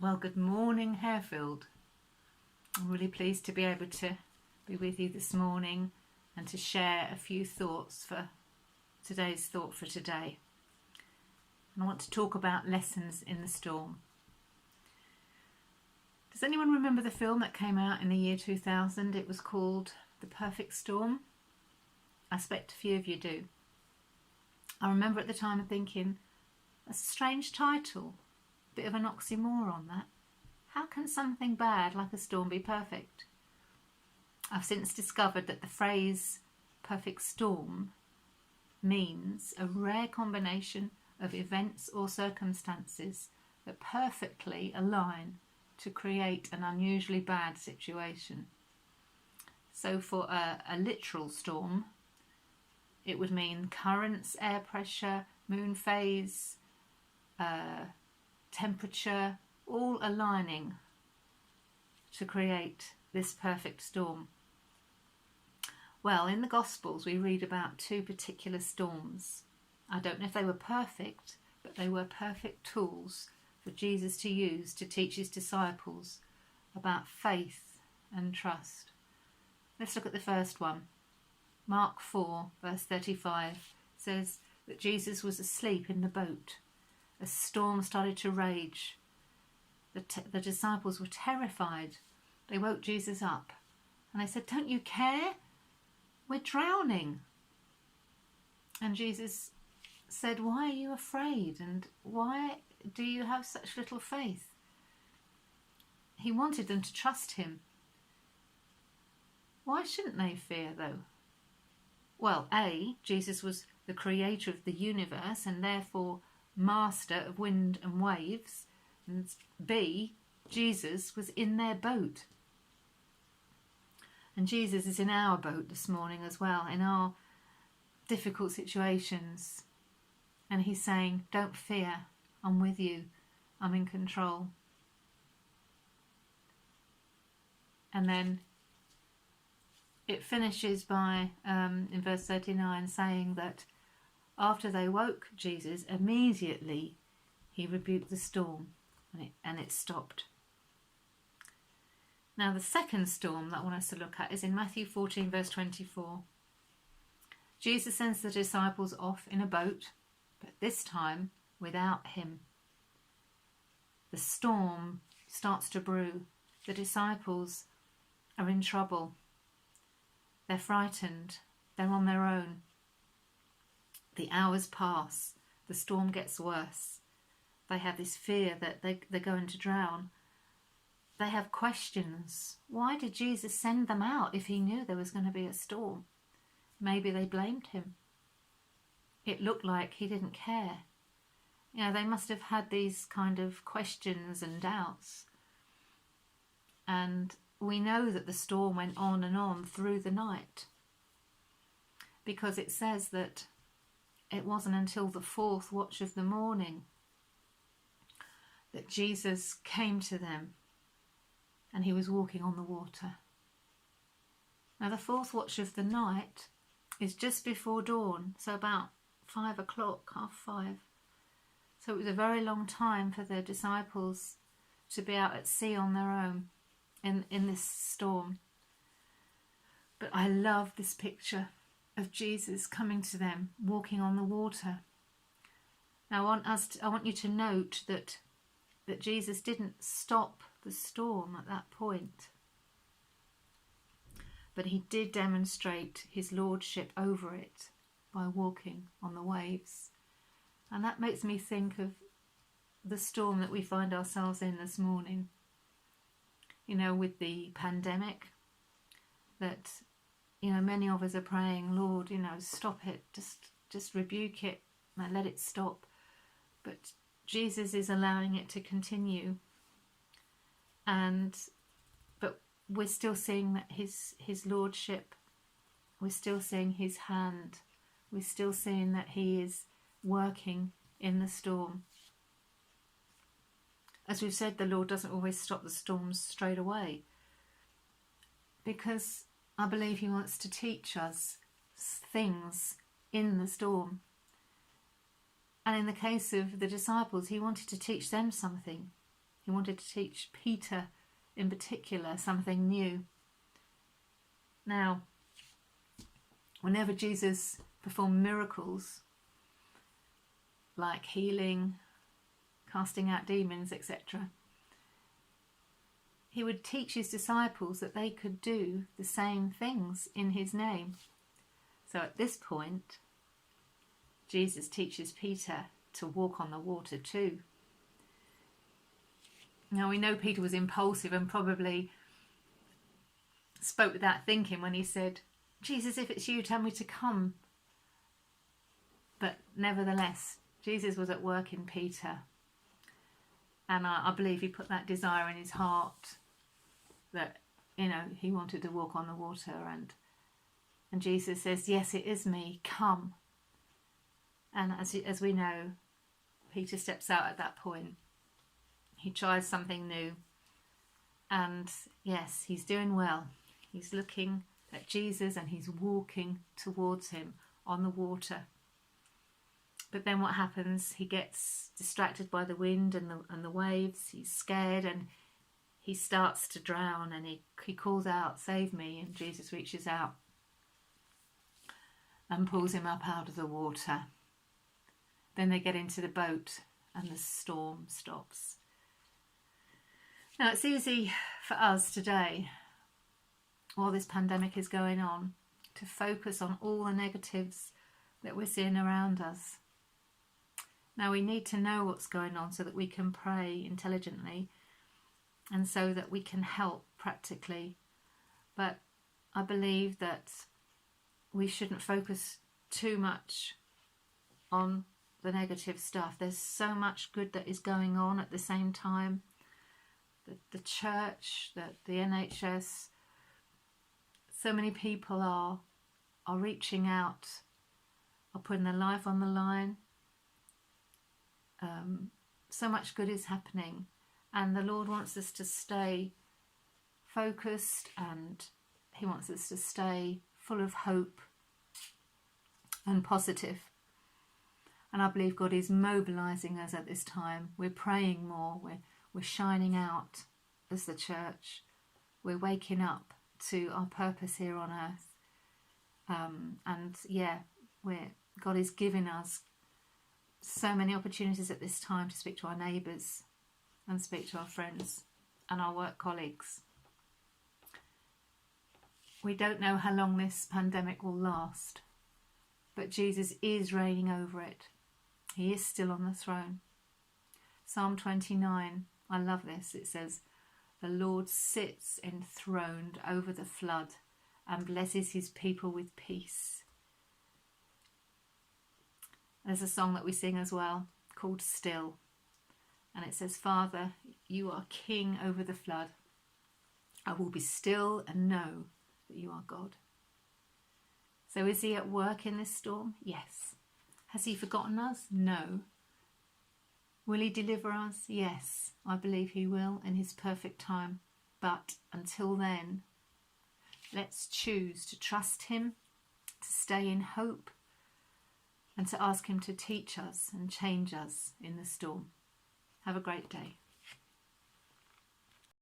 Well, good morning, Harefield. I'm really pleased to be able to be with you this morning and to share a few thoughts for today's thought for today. And I want to talk about lessons in the storm. Does anyone remember the film that came out in the year 2000? It was called The Perfect Storm. I expect a few of you do. I remember at the time thinking, that's a strange title. Bit of an oxymoron, that. How can something bad like a storm be perfect? I've since discovered that the phrase perfect storm means a rare combination of events or circumstances that perfectly align to create an unusually bad situation. So for a literal storm, it would mean currents, air pressure, moon phase, temperature, all aligning to create this perfect storm. Well, in the Gospels we read about two particular storms. I don't know if they were perfect, but they were perfect tools for Jesus to use to teach his disciples about faith and trust. Let's look at the first one. Mark 4 verse 35 says that Jesus was asleep in the boat. A storm started to rage. The disciples were terrified. They woke Jesus up and they said, "Don't you care? We're drowning." And Jesus said, "Why are you afraid? And why do you have such little faith?" He wanted them to trust him. Why shouldn't they fear, though? Well, A, Jesus was the creator of the universe and therefore master of wind and waves, and B, Jesus was in their boat. And Jesus is in our boat this morning as well, in our difficult situations. And he's saying, don't fear, I'm with you, I'm in control. And then it finishes by, in verse 39, saying that after they woke Jesus, immediately he rebuked the storm and it stopped. Now the second storm that I want us to look at is in Matthew 14 verse 24. Jesus sends the disciples off in a boat, but this time without him. The storm starts to brew. The disciples are in trouble. They're frightened. They're on their own. The hours pass. The storm gets worse. They have this fear that they're going to drown. They have questions. Why did Jesus send them out if he knew there was going to be a storm? Maybe they blamed him. It looked like he didn't care. You know, they must have had these kind of questions and doubts. And we know that the storm went on and on through the night, because it says that it wasn't until the fourth watch of the morning that Jesus came to them and he was walking on the water. Now the fourth watch of the night is just before dawn, so about 5 o'clock, 5:30. So it was a very long time for the disciples to be out at sea on their own in this storm. But I love this picture of Jesus coming to them, walking on the water. Now I want you to note that Jesus didn't stop the storm at that point, but he did demonstrate his lordship over it by walking on the waves. And that makes me think of the storm that we find ourselves in this morning. You know, with the pandemic, that, you know, many of us are praying, Lord, you know, stop it, just rebuke it and let it stop. But Jesus is allowing it to continue. But we're still seeing that his lordship, we're still seeing his hand, we're still seeing that he is working in the storm. As we've said, the Lord doesn't always stop the storms straight away, because I believe he wants to teach us things in the storm. And in the case of the disciples, he wanted to teach them something. He wanted to teach Peter in particular something new. Now, whenever Jesus performed miracles like healing, casting out demons, etc., he would teach his disciples that they could do the same things in his name. So at this point, Jesus teaches Peter to walk on the water too. Now we know Peter was impulsive and probably spoke without thinking when he said, "Jesus, if it's you, tell me to come." But nevertheless, Jesus was at work in Peter. And I believe he put that desire in his heart that, he wanted to walk on the water. And Jesus says, "Yes, it is me, come." And as we know, Peter steps out at that point. He tries something new. And yes, he's doing well. He's looking at Jesus and he's walking towards him on the water. But then what happens? He gets distracted by the wind and the waves. He's scared and he starts to drown, and he calls out, "Save me." And Jesus reaches out and pulls him up out of the water. Then they get into the boat and the storm stops. Now it's easy for us today, while this pandemic is going on, to focus on all the negatives that we're seeing around us. Now we need to know what's going on so that we can pray intelligently and so that we can help practically. But I believe that we shouldn't focus too much on the negative stuff. There's so much good that is going on at the same time. The church, the NHS, so many people are reaching out, are putting their life on the line. So much good is happening, and the Lord wants us to stay focused, and he wants us to stay full of hope and positive. And I believe God is mobilizing us at this time. We're praying more, we're shining out as the church, we're waking up to our purpose here on earth. God is giving us so many opportunities at this time to speak to our neighbours and speak to our friends and our work colleagues. We don't know how long this pandemic will last, but Jesus is reigning over it. He is still on the throne. Psalm 29, I love this. It says, "The Lord sits enthroned over the flood and blesses his people with peace." There's a song that we sing as well called "Still." And it says, "Father, you are king over the flood. I will be still and know that you are God." So is he at work in this storm? Yes. Has he forgotten us? No. Will he deliver us? Yes. I believe he will in his perfect time. But until then, let's choose to trust him, to stay in hope, and to ask him to teach us and change us in the storm. Have a great day.